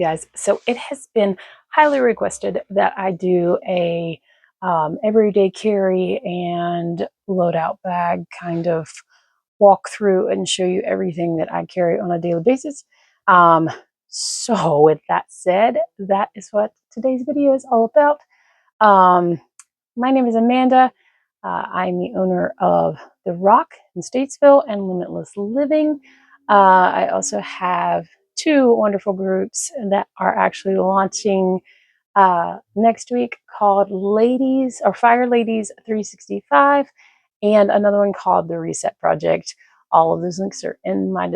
guys, so it has been highly requested that I do a everyday carry and loadout bag kind of walk through and show you everything that I carry on a daily basis. So with that said, that is what today's video is all about. My name is Amanda. I'm the owner of The Rock in Statesville and Limitless Living. I also have two wonderful groups that are actually launching next week called Ladies or Fire Ladies 365 and another one called The Reset Project. All of those links are in my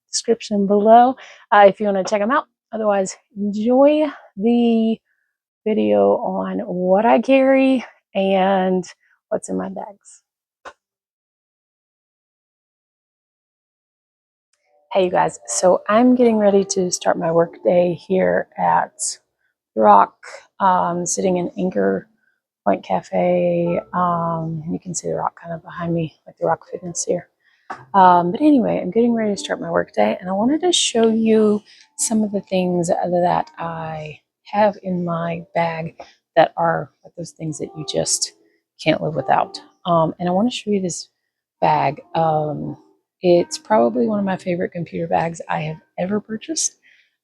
description below if you want to check them out. Otherwise, enjoy the video on what I carry and what's in my bags. Hey you guys, so I'm getting ready to start my work day here at The Rock, sitting in Anchor Point Cafe. You can see The Rock kind of behind me, like The Rock Fitness here. But anyway, I'm getting ready to start my work day, and I wanted to show you some of the things that I have in my bag that are like those things that you just can't live without. And I want to show you this bag. It's probably one of my favorite computer bags I have ever purchased.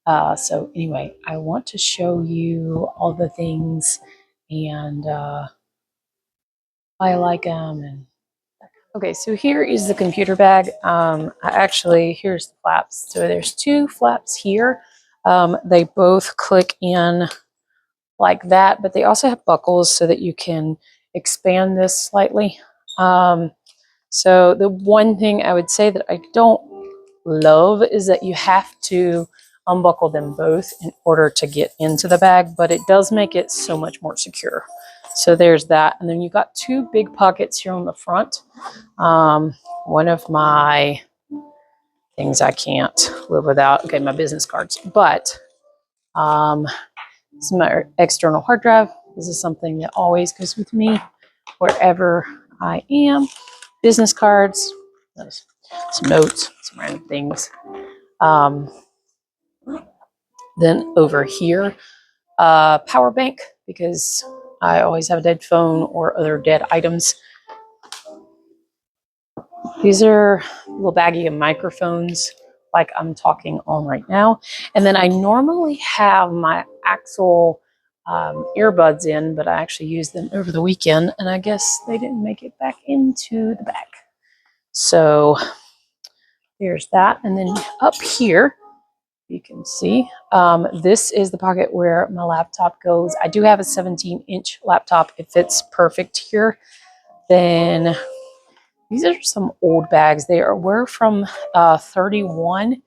So anyway, I want to show you all the things and why I like them. And okay, so here is the computer bag. Here's the flaps. So there's two flaps here. They both click in like that, but they also have buckles so that you can expand this slightly. So the one thing I would say that I don't love is that you have to unbuckle them both in order to get into the bag, but it does make it so much more secure. So there's that. And then you got two big pockets here on the front. One of my things I can't live without, okay, my business cards, but this is my external hard drive. This is something that always goes with me wherever I am. Business cards, some notes, some random things. Then over here, power bank, because I always have a dead phone or other dead items. These are a little baggie of microphones like I'm talking on right now. And then I normally have my Axel earbuds in, but I actually used them over the weekend, and I guess they didn't make it back into the bag. So there's that. And then up here, you can see, this is the pocket where my laptop goes. I do have a 17-inch laptop. It fits perfect here. Then these are some old bags. Were from 31.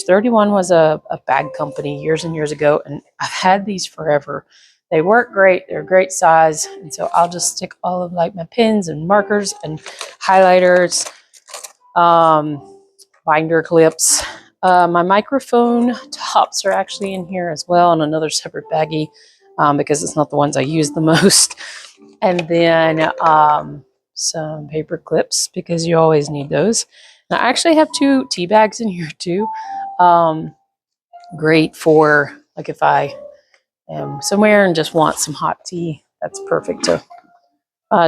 31 was a bag company years and years ago, and I've had these forever. They work great. They're a great size, and so I'll just stick all of like my pens and markers and highlighters, binder clips. My microphone tops are actually in here as well, and another separate baggie because it's not the ones I use the most. And then some paper clips, because you always need those. And I actually have two tea bags in here too. Great for like if I am somewhere and just want some hot tea. That's perfect to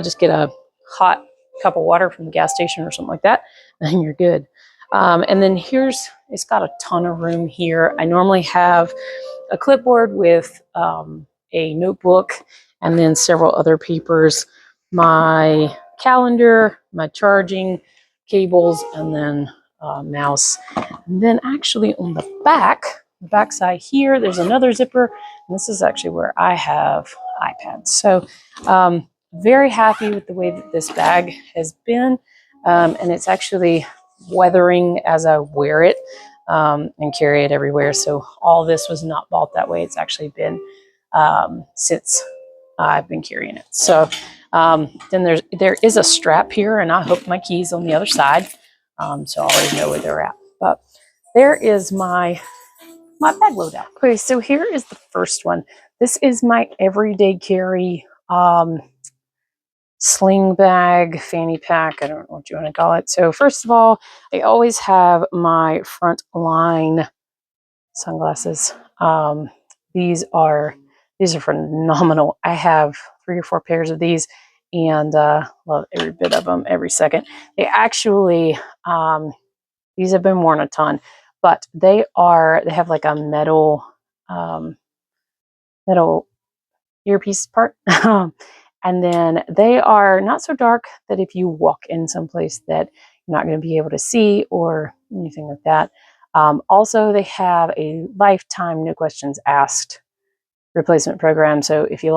just get a hot cup of water from the gas station or something like that, and then you're good. And then it's got a ton of room here. I normally have a clipboard with a notebook and then several other papers, my calendar, my charging cables, and then mouse. And then actually on the back side here, there's another zipper. And this is actually where I have iPads. So very happy with the way that this bag has been. And it's actually weathering as I wear it and carry it everywhere. So all this was not bought that way. It's actually been since I've been carrying it. So then there is a strap here, and I hook my keys on the other side, so I already know where they're at. But there is my bag loadout. Okay, so here is the first one. This is my everyday carry sling bag, fanny pack, I don't know what you want to call it. So first of all, I always have my front line sunglasses. These are phenomenal. I have 3 or 4 pairs of these, and love every bit of them every second. They actually, these have been worn a ton, but they have like a metal, metal earpiece part. And then they are not so dark that if you walk in someplace that you're not going to be able to see or anything like that. Also, they have a lifetime, no questions asked replacement program. So if you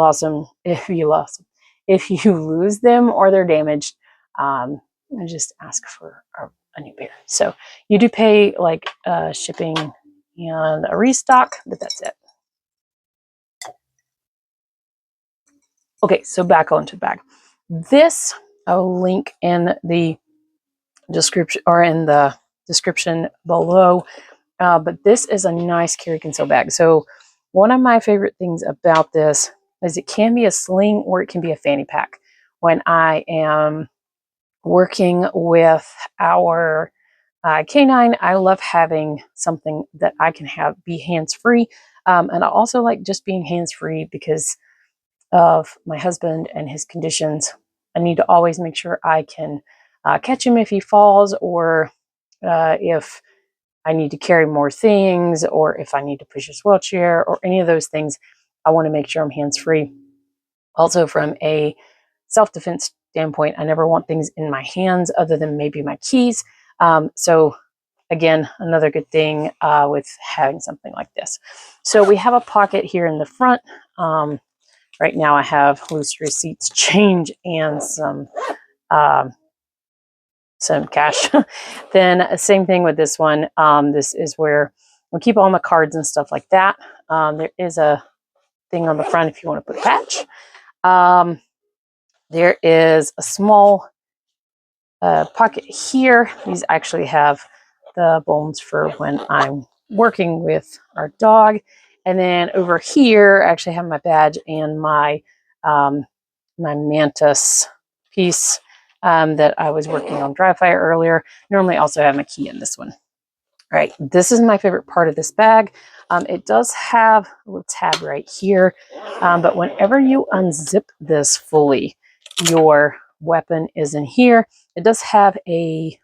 lose them or they're damaged, just ask for a new pair. So you do pay like shipping and a restock, but that's it. Okay, so back onto the bag. This I'll link in the description below. But this is a nice carry conceal bag. So one of my favorite things about this is it can be a sling or it can be a fanny pack. When I am working with our canine, I love having something that I can be hands-free. And I also like just being hands-free because of my husband and his conditions. I need to always make sure I can catch him if he falls, or if I need to carry more things, or if I need to push his wheelchair or any of those things. I want to make sure I'm hands-free. Also, from a self-defense standpoint, I never want things in my hands other than maybe my keys. So again, another good thing with having something like this. So we have a pocket here in the front. Right now I have loose receipts, change, and some cash. Then same thing with this one. This is where we'll keep all my cards and stuff like that. There is a thing on the front if you want to put a patch. There is a small pocket here. These actually have the bones for when I'm working with our dog. And then over here, I actually have my badge and my my mantis piece that I was working on dry fire earlier. Normally also have my key in this one. All right, this is my favorite part of this bag. It does have a little tab right here, but whenever you unzip this fully, your weapon is in here. It does have a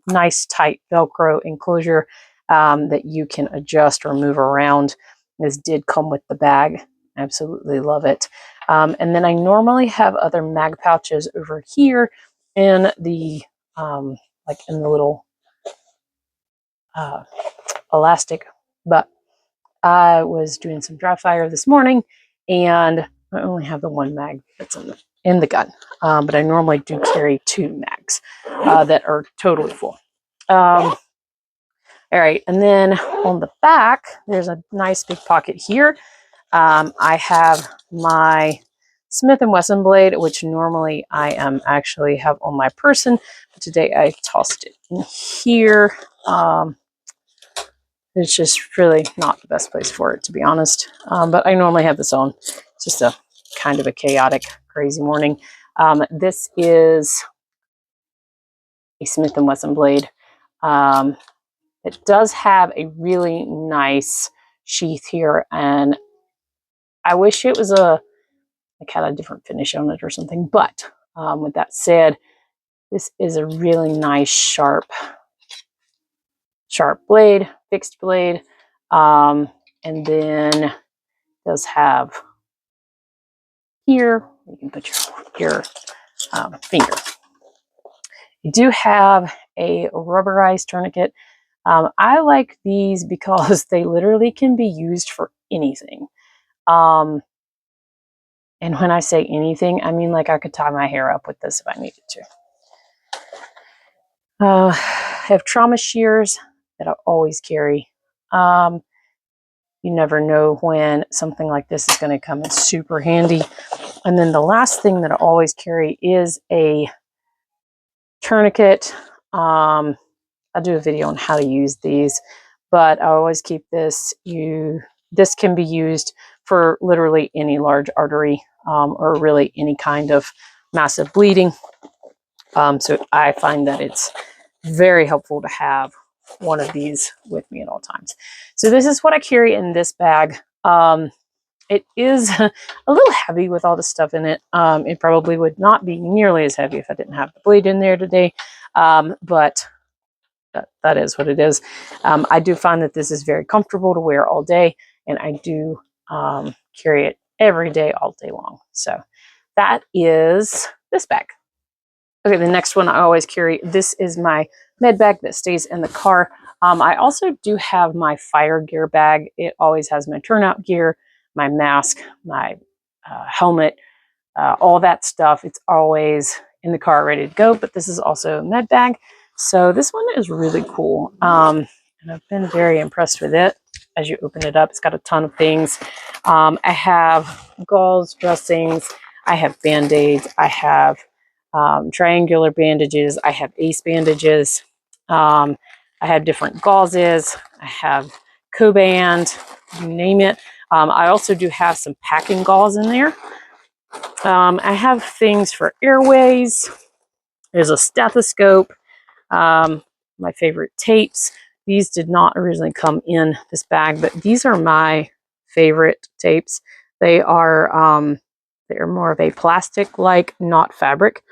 nice tight Velcro enclosure that you can adjust or move around. This did come with the bag. Absolutely love it. And then I normally have other mag pouches over here in the like in the little elastic, but I was doing some dry fire this morning and I only have the one mag that's in the gun, but I normally do carry 2 mags that are totally full. All right, and then on the back there's a nice big pocket here. I have my Smith & Wesson blade, which normally I actually have on my person, but today I tossed it in here. It's just really not the best place for it, to be honest. But I normally have this on. It's just a kind of a chaotic, crazy morning. This is a Smith & Wesson blade. It does have a really nice sheath here, and I wish it was like had a different finish on it or something. But with that said, this is a really nice sharp blade, fixed blade. And then does have here, you can put your finger. You do have a rubberized tourniquet. I like these because they literally can be used for anything. And when I say anything, I mean like I could tie my hair up with this if I needed to. I have trauma shears that I always carry. You never know when something like this is going to come in super handy. And then the last thing that I always carry is a tourniquet. I'll do a video on how to use these, but I always keep this. This can be used for literally any large artery or really any kind of massive bleeding. So I find that it's very helpful to have one of these with me at all times. So this is what I carry in this bag. It is a little heavy with all the stuff in it. It probably would not be nearly as heavy if I didn't have the blade in there today, but that is what it is. I do find that this is very comfortable to wear all day, and I do carry it every day, all day long. So that is this bag. Okay, the next one I always carry, this is my med bag that stays in the car. I also do have my fire gear bag. It always has my turnout gear, my mask, my helmet, all that stuff. It's always in the car ready to go, but this is also a med bag. So this one is really cool. And I've been very impressed with it. As you open it up, it's got a ton of things. I have gauze, dressings, I have band-aids, I have triangular bandages, I have ace bandages, I have different gauzes, I have Coband, you name it. I also do have some packing gauze in there. I have things for airways. There's a stethoscope, my favorite tapes. These did not originally come in this bag, but these are my favorite tapes. They are more of a plastic-like, not fabric.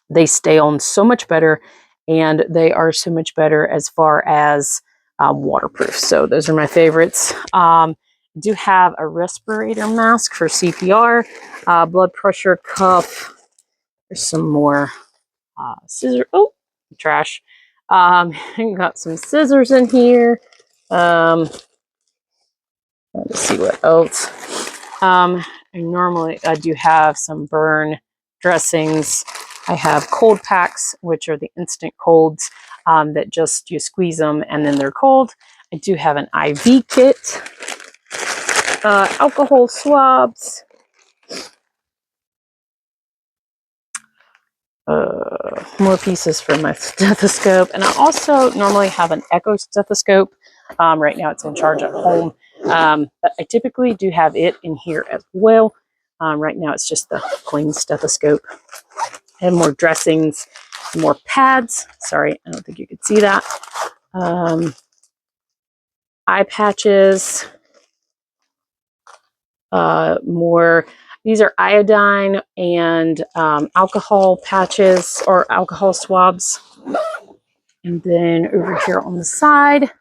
They stay on so much better, and they are so much better as far as waterproof. So those are my favorites. I do have a respirator mask for CPR, blood pressure cuff. There's some more scissors. Oh, trash. Got some scissors in here. Let's see what else. I do have some burn dressings. I have cold packs, which are the instant colds that just you squeeze them and then they're cold. I do have an IV kit, alcohol swabs, more pieces for my stethoscope, and I also normally have an echo stethoscope. Right now it's in charge at home, but I typically do have it in here as well. Right now it's just the plain stethoscope. And more dressings, more pads. Sorry, I don't think you could see that. Eye patches, more. These are iodine and alcohol patches or alcohol swabs. And then over here on the side,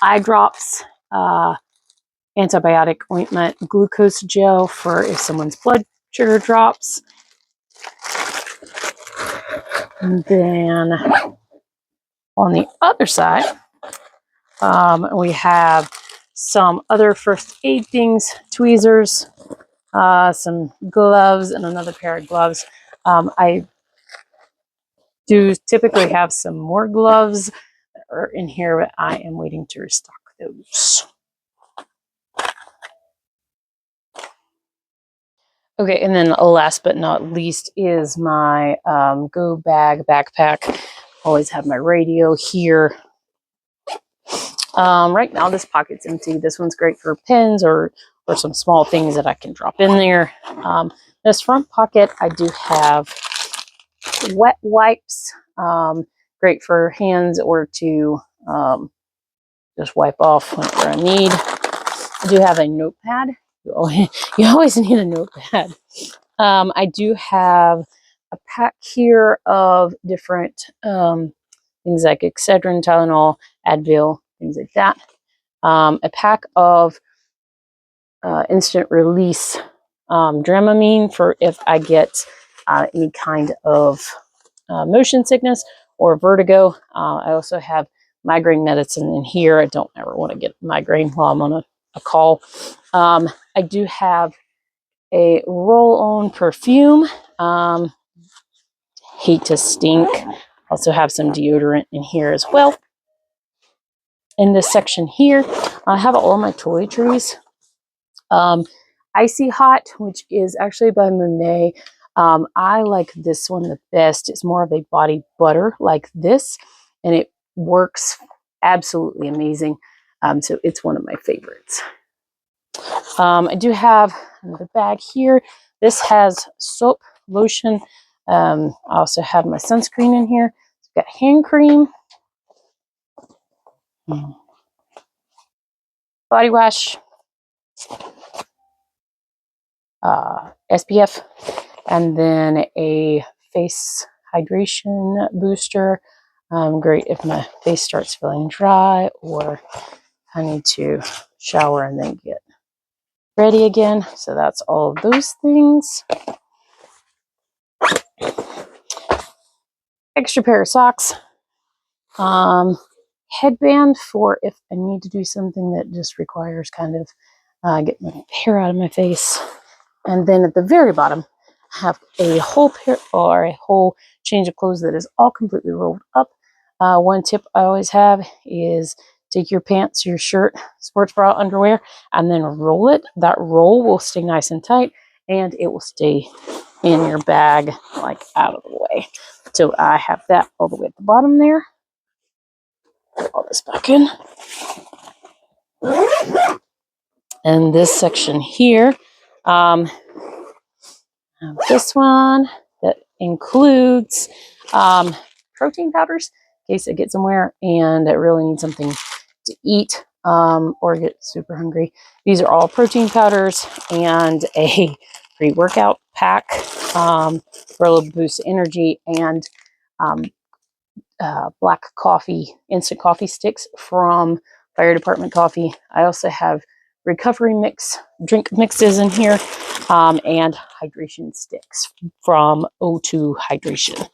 eye drops, antibiotic ointment, glucose gel for if someone's blood sugar drops. And then on the other side, we have some other first aid things, tweezers, some gloves, and another pair of gloves. I do typically have some more gloves that are in here, but I am waiting to restock those. Okay, and then last but not least is my go bag backpack. Always have my radio here. Right now this pocket's empty. This one's great for pens or some small things that I can drop in there. This front pocket, I do have wet wipes, great for hands or to just wipe off whenever I need. I do have a notepad. You always need a notepad. I do have a pack here of different things like Excedrin, Tylenol, Advil, things like that. A pack of instant release Dramamine for if I get any kind of motion sickness or vertigo. I also have migraine medicine in here. I don't ever want to get migraine while I'm on a call. I do have a roll-on perfume. Hate to stink. Also have some deodorant in here as well. In this section here, I have all my toiletries. Icy Hot, which is actually by Monet. I like this one the best. It's more of a body butter like this, and it works absolutely amazing. So it's one of my favorites. I do have another bag here. This has soap, lotion. I also have my sunscreen in here. I've got hand cream. Body wash, SPF, and then a face hydration booster. Great if my face starts feeling dry or I need to shower and then get ready again. So that's all of those things. Extra pair of socks. Headband for if I need to do something that just requires kind of get my hair out of my face. And then at the very bottom, I have a whole pair or a whole change of clothes that is all completely rolled up. One tip I always have is take your pants, your shirt, sports bra, underwear, and then roll it. That roll will stay nice and tight, and it will stay in your bag, like out of the way. So I have that all the way at the bottom there. Put all this back in. And this section here, this one that includes protein powders in case I get somewhere and I really need something to eat or get super hungry. These are all protein powders and a pre-workout pack for a little boost of energy, and black coffee, instant coffee sticks from Fire Department Coffee. I also have recovery drink mixes in here, and hydration sticks from O2 Hydration.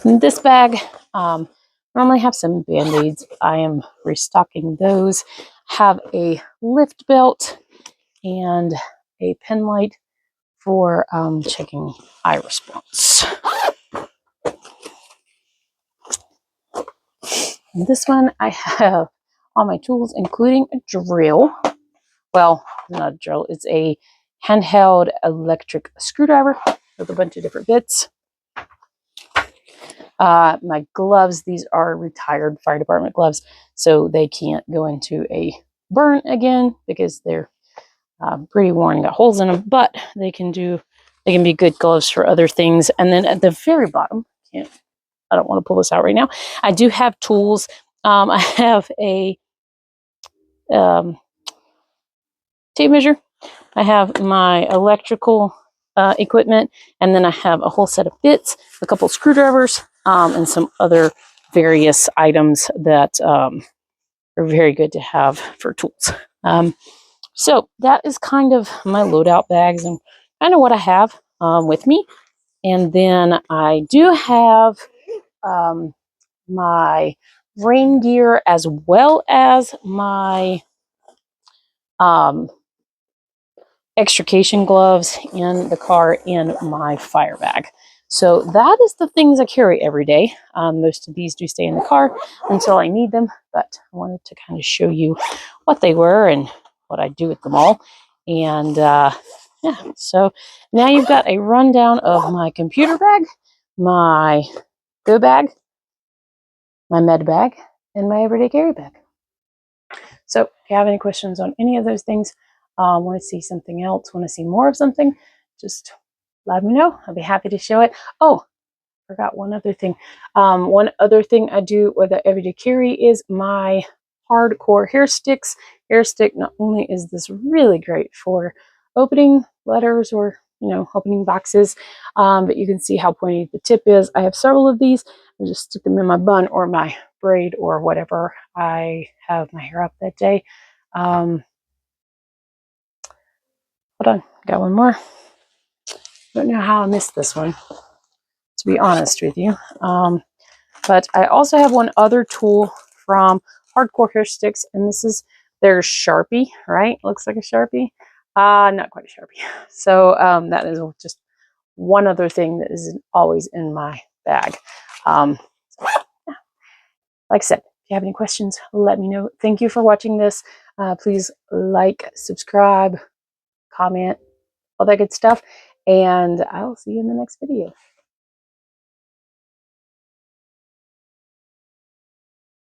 In this bag, normally have some Band-Aids. I am restocking those. Have a lift belt and a pen light for checking eye response. In this one, I have all my tools, including a drill. Well, not a drill. It's a handheld electric screwdriver with a bunch of different bits. My gloves, these are retired fire department gloves, so they can't go into a burn again because they're pretty worn, got holes in them, but they can be good gloves for other things. And then at the very bottom, I don't want to pull this out right now. I do have tools. I have a tape measure. I have my electrical equipment, and then I have a whole set of bits, a couple screwdrivers, and some other various items that are very good to have for tools. So that is kind of my loadout bags and kind of what I have with me. And then I do have my rain gear as well as my extrication gloves in the car in my fire bag. So that is the things I carry every day. Most of these do stay in the car until I need them, but I wanted to kind of show you what they were and what I do with them all. And yeah, so now you've got a rundown of my computer bag, my go bag, my med bag, and my everyday carry bag. So if you have any questions on any of those things, want to see something else, want to see more of something, just let me know. I'll be happy to show it. Oh, forgot one other thing. One other thing I do with the everyday carry is my hardcore hair sticks. Hair stick, not only is this really great for opening letters or opening boxes, but you can see how pointy the tip is. I have several of these. I just stick them in my bun or my braid or whatever I have my hair up that day. Hold on, got one more. Don't know how I missed this one, to be honest with you. But I also have one other tool from Hardcore Hair Sticks, and this is their Sharpie, right? Looks like a Sharpie. Not quite a Sharpie. So that is just one other thing that is always in my bag. So, yeah. Like I said, if you have any questions, let me know. Thank you for watching this. Please like, subscribe, comment, all that good stuff. And I will see you in the next video.